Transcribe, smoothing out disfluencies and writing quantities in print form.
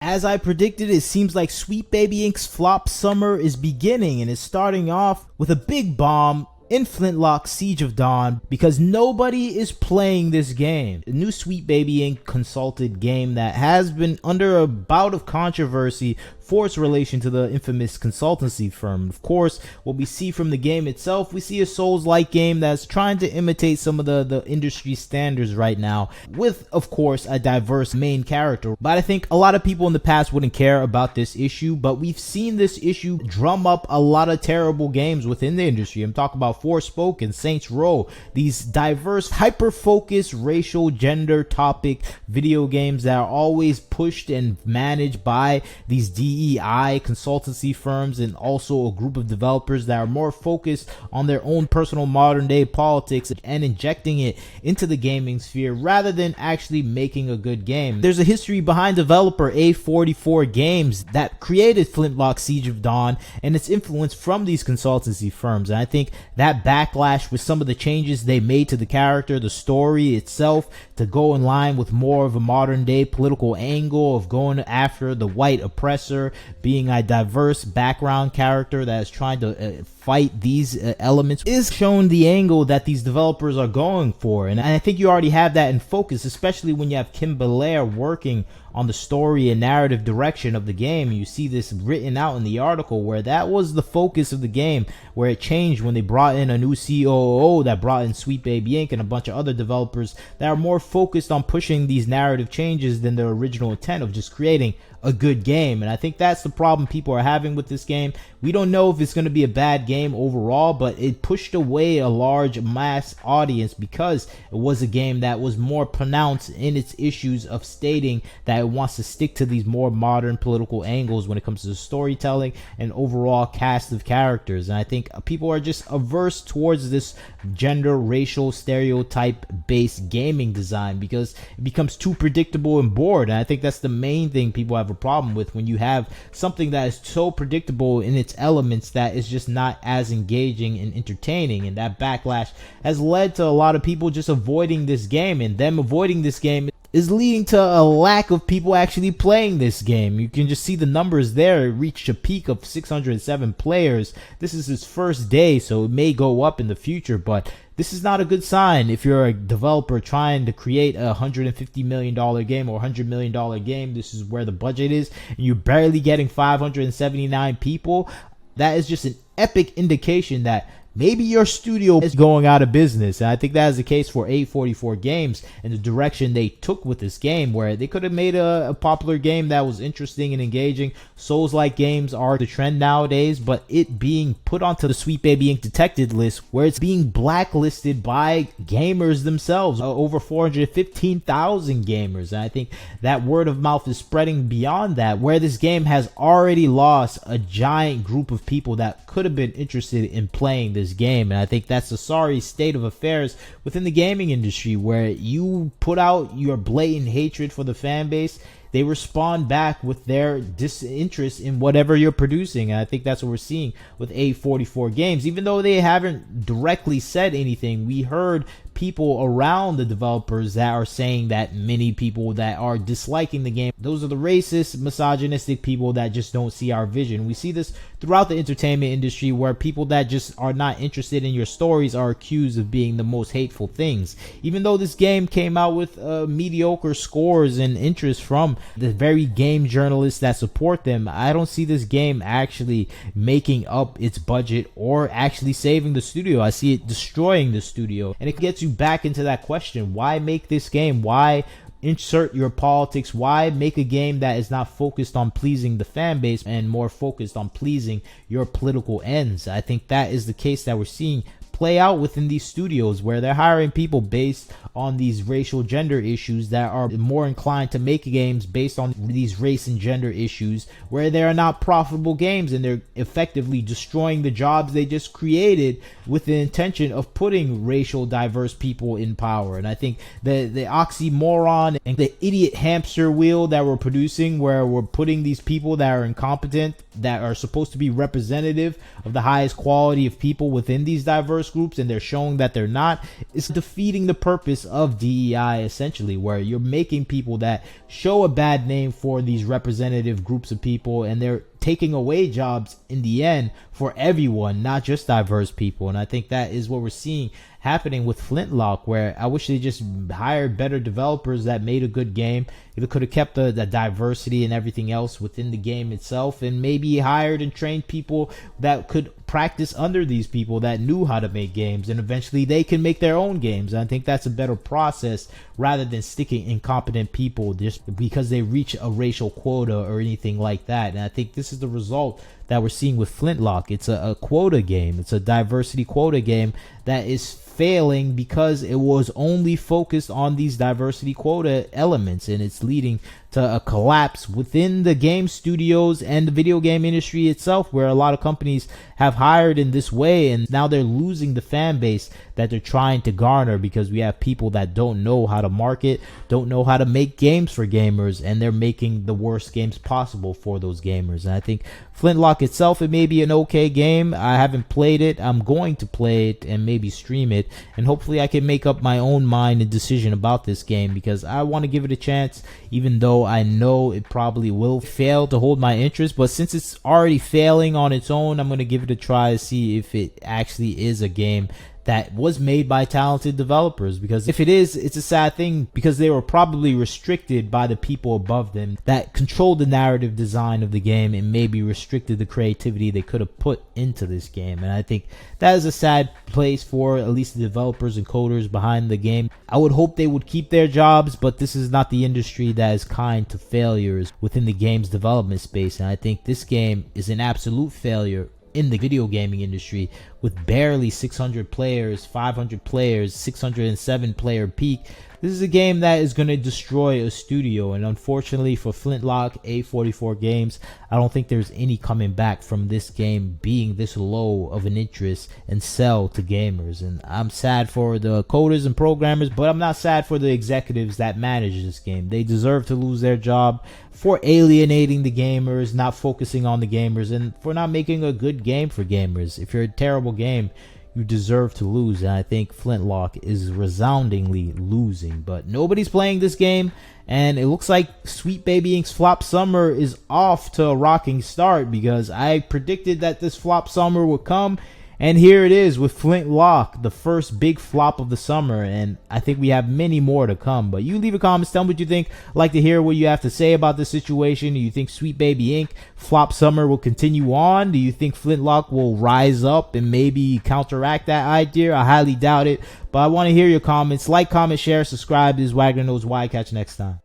As I predicted, it seems like Sweetbaby Inc.'s flop summer is beginning and is starting off with a big bomb in Flintlock Siege of Dawn because nobody is playing this game. The new Sweetbaby Inc. consulted game that has been under a bout of controversy for its relation to the infamous consultancy firm. Of course, what we see from the game itself, we see a Souls-like game that's trying to imitate some of the industry standards right now with, of course, a diverse main character. But I think a lot of people in the past wouldn't care about this issue, but we've seen this issue drum up a lot of terrible games within the industry. I'm talking about Forspoken, Saints Row, these diverse, hyper-focused, racial, gender topic video games that are always pushed and managed by these DEI consultancy firms and also a group of developers that are more focused on their own personal modern day politics and injecting it into the gaming sphere rather than actually making a good game. There's a history behind developer A44 Games that created Flintlock Siege of Dawn and its influence from these consultancy firms, and I think that backlash with some of the changes they made to the character, the story itself, to go in line with more of a modern day political angle of going after the white oppressor, being a diverse background character that is trying to fight these elements, is shown the angle that these developers are going for. And I think you already have that in focus, especially when you have Kim Belair working on the story and narrative direction of the game. You see this written out in the article where that was the focus of the game, where it changed when they brought in a new COO that brought in Sweetbaby Inc. and a bunch of other developers that are more focused on pushing these narrative changes than the original intent of just creating a good game. And I think that's the problem people are having with this game. We don't know if it's going to be a bad game overall, but it pushed away a large mass audience because it was a game that was more pronounced in its issues of stating that it wants to stick to these more modern political angles when it comes to storytelling and overall cast of characters. And I think people are just averse towards this gender, racial, stereotype based gaming design because it becomes too predictable and bored. And I think that's the main thing people have a problem with when you have something that is so predictable in its elements that is just not as engaging and entertaining. And that backlash has led to a lot of people just avoiding this game, and them avoiding this game is leading to a lack of people actually playing this game. You can just see the numbers there. It reached a peak of 607 players. This is its first day, so it may go up in the future, but this is not a good sign if you're a developer trying to create a $150 million game or $100 million game. This is where the budget is, and you're barely getting 579 people. That is just an epic indication that maybe your studio is going out of business. And I think that is the case for A44 Games and the direction they took with this game, where they could have made a popular game that was interesting and engaging. Souls-like games are the trend nowadays, but it being put onto the Sweetbaby Inc. detected list, where it's being blacklisted by gamers themselves, over 415,000 gamers. And I think that word of mouth is spreading beyond that, where this game has already lost a giant group of people that could have been interested in playing this game. And I think that's a sorry state of affairs within the gaming industry, where you put out your blatant hatred for the fan base, they respond back with their disinterest in whatever you're producing. And I think that's what we're seeing with A44 Games. Even though they haven't directly said anything, we heard people around the developers that are saying that many people that are disliking the game, those are the racist, misogynistic people that just don't see our vision. We see this throughout the entertainment industry, where people that just are not interested in your stories are accused of being the most hateful things. Even though this game came out with mediocre scores and interest from the very game journalists that support them, I don't see this game actually making up its budget or actually saving the studio. I see it destroying the studio. And it gets you back into that question: why make this game? Why insert your politics? Why make a game that is not focused on pleasing the fan base and more focused on pleasing your political ends? I think that is the case that we're seeing play out within these studios, where they're hiring people based on these racial gender issues that are more inclined to make games based on these race and gender issues, where they are not profitable games, and they're effectively destroying the jobs they just created with the intention of putting racial diverse people in power. And I think the oxymoron and the idiot hamster wheel that we're producing, where we're putting these people that are incompetent, that are supposed to be representative of the highest quality of people within these diverse diverse groups and they're showing that they're not, it's defeating the purpose of DEI essentially, where you're making people that show a bad name for these representative groups of people, and they're taking away jobs in the end for everyone, not just diverse people. And I think that is what we're seeing happening with Flintlock, where I wish they just hired better developers that made a good game. It could have kept the diversity and everything else within the game itself, and maybe hired and trained people that could practice under these people that knew how to make games, and eventually they can make their own games. And I think that's a better process rather than sticking incompetent people just because they reach a racial quota or anything like that. And I think this is the result that we're seeing with Flintlock. It's a quota game. It's a diversity quota game that is failing because it was only focused on these diversity quota elements, and it's leading to a collapse within the game studios and the video game industry itself, where a lot of companies have hired in this way, and now they're losing the fan base that they're trying to garner, because we have people that don't know how to market, don't know how to make games for gamers, and they're making the worst games possible for those gamers. And I think Flintlock itself, it may be an okay game. I haven't played it. I'm going to play it and maybe stream it, and hopefully I can make up my own mind and decision about this game, because I want to give it a chance, even though I know it probably will fail to hold my interest. But since it's already failing on its own, I'm going to give it a try to see if it actually is a game that was made by talented developers. Because if it is, it's a sad thing, because they were probably restricted by the people above them that controlled the narrative design of the game, and maybe restricted the creativity they could have put into this game. And I think that is a sad place for at least the developers and coders behind the game. I would hope they would keep their jobs, but this is not the industry that is kind to failures within the game's development space. And I think this game is an absolute failure in the video gaming industry, with barely 600 players, 500 players, 607 player peak. This is a game that is going to destroy a studio, and unfortunately for Flintlock A44 Games, I don't think there's any coming back from this game being this low of an interest and sell to gamers. And I'm sad for the coders and programmers, but I'm not sad for the executives that manage this game. They deserve to lose their job for alienating the gamers, not focusing on the gamers, and for not making a good game for gamers. If you're a terrible game, you deserve to lose. And I think Flintlock is resoundingly losing, but nobody's playing this game, and it looks like Sweetbaby Inc.'s flop summer is off to a rocking start, because I predicted that this flop summer would come, and here it is with Flintlock, the first big flop of the summer, and I think we have many more to come. But you leave a comment, tell me what you think. I'd like to hear what you have to say about this situation. Do you think Sweetbaby Inc. flop summer will continue on? Do you think Flintlock will rise up and maybe counteract that idea? I highly doubt it, but I want to hear your comments. Like, comment, share, subscribe. This is Wagner Knows Why. Catch you next time.